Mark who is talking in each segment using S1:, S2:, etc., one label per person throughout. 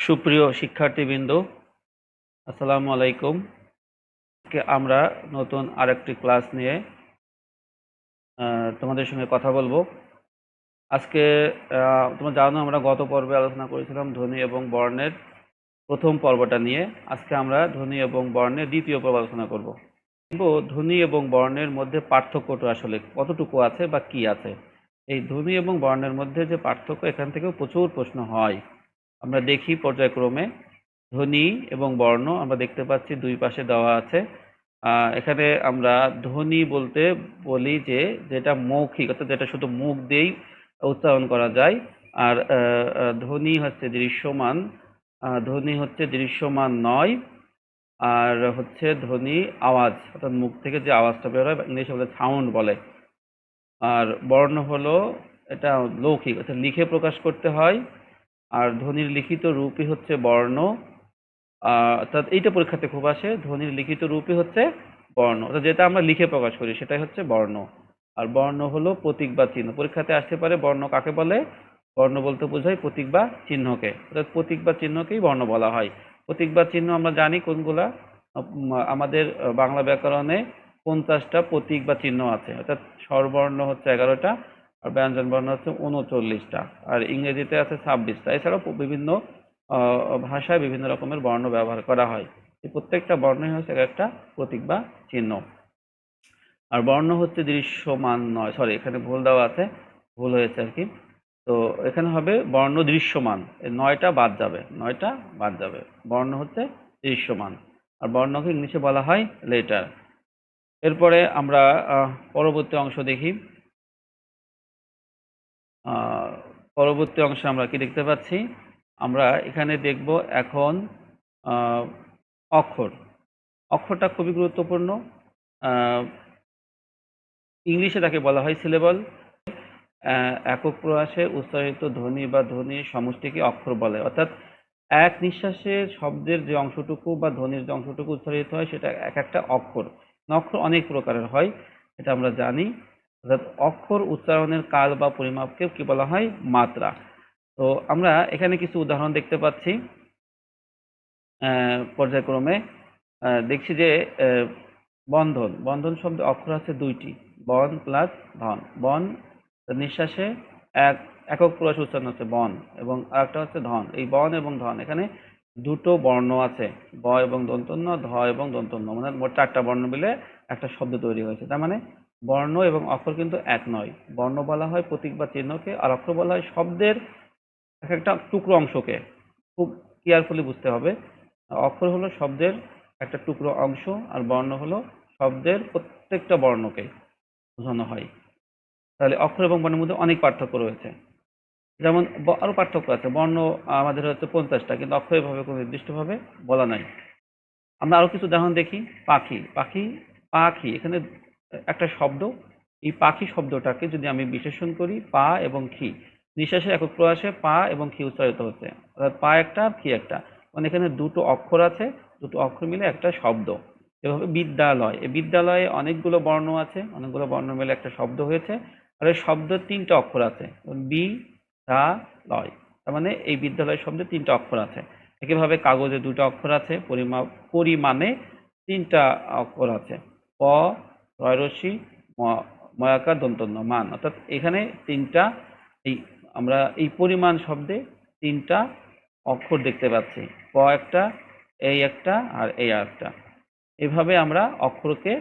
S1: সুপ্রিয় শিক্ষার্থীবৃন্দ, আসসালামু আলাইকুম। আজকে আমরা নতুন আরেকটি ক্লাস নিয়ে তোমাদের সঙ্গে কথা বলবো। আজকে তোমরা জানো আমরা গত পর্বে আলোচনা করেছিলাম ধ্বনি এবং বর্ণের প্রথম পর্বটা নিয়ে। আজকে আমরা ধ্বনি এবং বর্ণের দ্বিতীয় পর্ব আলোচনা করব। ধ্বনি এবং বর্ণের মধ্যে পার্থক্যটা আসলে কতটুকু আছে বা কি আছে। এই ধ্বনি এবং বর্ণের মধ্যে যে পার্থক্য, এখান থেকেও প্রচুর প্রশ্ন হয়। আমরা দেখি পর্যায়ক্রমে ধ্বনি এবং বর্ণ আমরা দেখতে পাচ্ছি দুই পাশে দেওয়া আছে। এখানে আমরা ধ্বনি বলতে বলি যে যেটা মৌখিক, অর্থাৎ যেটা শুধু মুখ দিয়েই উচ্চারণ করা যায়। আর ধ্বনি হচ্ছে দৃশ্যমান, ধ্বনি হচ্ছে দৃশ্যমান নয়। আর হচ্ছে ধ্বনি আওয়াজ, অর্থাৎ মুখ থেকে যে আওয়াজটা বের হয়, ইংলিশে বলে সাউন্ড বলে। আর বর্ণ হলো এটা লৌকিক, অর্থাৎ লিখে প্রকাশ করতে হয়। আর ধ্বনির লিখিত রূপই হচ্ছে বর্ণ। অর্থাৎ এইটা পরীক্ষাতে খুব আসে, ধ্বনির লিখিত রূপই হচ্ছে বর্ণ, অর্থাৎ যেটা আমরা লিখে প্রকাশ করি সেটাই হচ্ছে বর্ণ। আর বর্ণ হলো প্রতীক বা চিহ্ন। পরীক্ষাতে আসতে পারে বর্ণ কাকে বলে। বর্ণ বলতে বোঝায় প্রতীক বা চিহ্নকে, অর্থাৎ প্রতীক বা চিহ্নকেই বর্ণ বলা হয়। প্রতীক বা চিহ্ন আমরা জানি কোনগুলা। আমাদের বাংলা ব্যাকরণে 50টা প্রতীক বা চিহ্ন আছে, অর্থাৎ স্বরবর্ণ হচ্ছে 11টা, আর ব্যঞ্জন বর্ণ হচ্ছে 39টা, আর ইংরেজিতে আছে 26টা। এছাড়াও বিভিন্ন ভাষায় বিভিন্ন রকমের বর্ণ ব্যবহার করা হয়। এই প্রত্যেকটা বর্ণই হচ্ছে একটা প্রতীক বা চিহ্ন। আর বর্ণ হচ্ছে দৃশ্যমান নয়, সরি এখানে ভুল দেওয়া আছে, ভুল হয়েছে আর কি। তো এখানে হবে বর্ণ দৃশ্যমান, এই 9টা বাদ যাবে, 9টা বাদ যাবে। বর্ণ হচ্ছে দৃশ্যমান, আর বর্ণকে ইংলিশে বলা হয় লেটার। এরপরে আমরা পরবর্তী অংশ দেখি। পরবর্তী অংশে আমরা কি দেখতে পাচ্ছি, আমরা এখানে দেখব এখন অক্ষর। অক্ষরটা খুবই গুরুত্বপূর্ণ। ইংলিশে তাকে বলা হয় সিলেবল। একক প্রয়াসে উচ্চারিত ধ্বনি বা ধ্বনির সমষ্টিকে অক্ষর বলে, অর্থাৎ এক নিঃশ্বাসে শব্দের যে অংশটুকু বা ধ্বনির যে অংশটুকু উচ্চারিত হয় সেটা এক একটা অক্ষর। অক্ষর অনেক প্রকারের হয়, এটা আমরা জানি। অর্থাৎ অক্ষর উচ্চারণের কাল বা পরিমাপকে কি বলা হয়, মাত্রা। তো আমরা এখানে কিছু উদাহরণ দেখতে পাচ্ছি পর্যায়ক্রমে। দেখছি যে বন্ধন, বন্ধন শব্দে অক্ষর আছে 2টি, বন প্লাস ধন। বন নিঃশ্বাসে একক প্রয়াস উচ্চারণ হচ্ছে বন, এবং আরেকটা হচ্ছে ধন। এই বন এবং ধন এখানে দুটো বর্ণ আছে, ব এবং দন্তন্য, ধ এবং দন্তন্য, মানে মোট 4টা বর্ণ মিলে একটা শব্দ তৈরি হয়েছে। তার মানে বর্ণ এবং অক্ষর কিন্তু এক নয়। বর্ণ বলা হয় প্রতীক বা চিহ্নকে, আর অক্ষর বলা হয় শব্দের এক একটা টুকরো অংশকে। খুব কেয়ারফুলি বুঝতে হবে, অক্ষর হলো শব্দের একটা টুকরো অংশ, আর বর্ণ হলো শব্দের প্রত্যেকটা বর্ণকে বোঝানো হয়। তাহলে অক্ষর এবং বর্ণের মধ্যে অনেক পার্থক্য রয়েছে। যেমন আরো পার্থক্য আছে, বর্ণ আমাদের হচ্ছে 50টা, কিন্তু অক্ষর এভাবে কোনো নির্দিষ্টভাবে বলা নাই। আমরা আরো কিছু উদাহরণ দেখি। পাখি, পাখি, পাখি, এখানে একটা শব্দ। এই পাখি শব্দটাকে যদি আমি বিশেষণ করি পা এবং খি, নিঃশ্বাসের একক প্রয়াসে পা এবং খি উচ্চারিত হচ্ছে, অর্থাৎ পা একটা খি একটা, মানে এখানে দুটো অক্ষর আছে, দুটো অক্ষর মিলে একটা শব্দ। এভাবে বিদ্যালয়, এই বিদ্যালয়ে অনেকগুলো বর্ণ আছে, অনেকগুলো বর্ণ মিলে একটা শব্দ হয়েছে, আর এই শব্দের 3টে অক্ষর আছে, বি দা লয়। তার মানে এই বিদ্যালয় শব্দে 3টে অক্ষর আছে। একইভাবে কাগজে 2টা অক্ষর আছে, পরিমাণে 3টা অক্ষর আছে, প রয়রসি ময়াকার দন্তন্য মান, অর্থাৎ এখানে 3টা। এই আমরা এই পরিমাণ শব্দে 3টা অক্ষর দেখতে পাচ্ছি, প একটা, এই একটা, আর এই একটা। এভাবে আমরা অক্ষরকে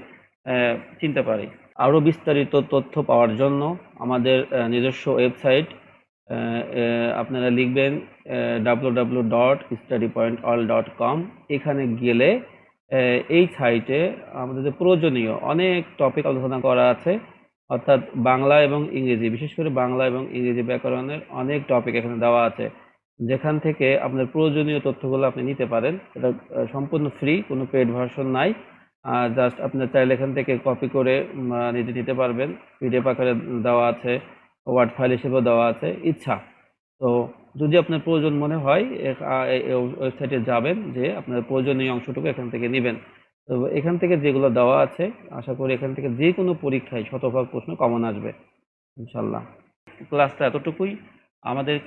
S1: চিনতে পারি। আরো বিস্তারিত তথ্য পাওয়ার জন্য আমাদের নিজস্ব ওয়েবসাইট, আপনারা লিখবেন www.studypointall.com। এখানে গেলে এই সাইটে আমাদের যে প্রয়োজনীয় অনেক টপিক আলোচনা করা আছে, অর্থাৎ বাংলা এবং ইংরেজি, বিশেষ করে বাংলা এবং ইংরেজি ব্যাকরণের অনেক টপিক এখানে দেওয়া আছে, যেখান থেকে আপনার প্রয়োজনীয় তথ্যগুলো আপনি নিতে পারেন। এটা সম্পূর্ণ ফ্রি, কোনো পেড ভার্সন নাই। জাস্ট আপনার চাইলে এখান থেকে কপি করে নিজে নিতে পারবেন, পিডিএফ আকারে দেওয়া আছে, ওয়ার্ড ফাইল হিসেবেও দেওয়া আছে, ইচ্ছা। তো যদি আপনার প্রয়োজন মনে হয় ওয়েবসাইটে যাবেন, যে আপনার প্রয়োজনীয় অংশটুকু এখান থেকে নেবেন। তো এখান থেকে যেগুলো দেওয়া আছে, আশা করি এখান থেকে যে কোনো পরীক্ষায় শতভাগ প্রশ্ন কমন আসবে ইনশাল্লাহ। ক্লাসটা এতটুকুই। আমাদের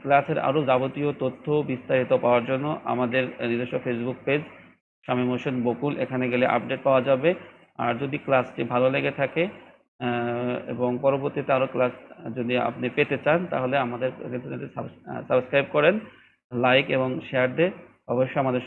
S1: ক্লাসের আরও যাবতীয় তথ্য বিস্তারিত পাওয়ার জন্য আমাদের নিজস্ব ফেসবুক পেজ শামীম হোসেন বকুল, এখানে গেলে আপডেট পাওয়া যাবে। আর যদি ক্লাসটি ভালো লেগে থাকে এবং পরবর্তীতে আরও ক্লাস যদি আপনি পেতে চান, তাহলে আমাদের চ্যানেলটি সাবস্ক্রাইব করেন, লাইক এবং শেয়ার দিয়ে অবশ্যই আমাদের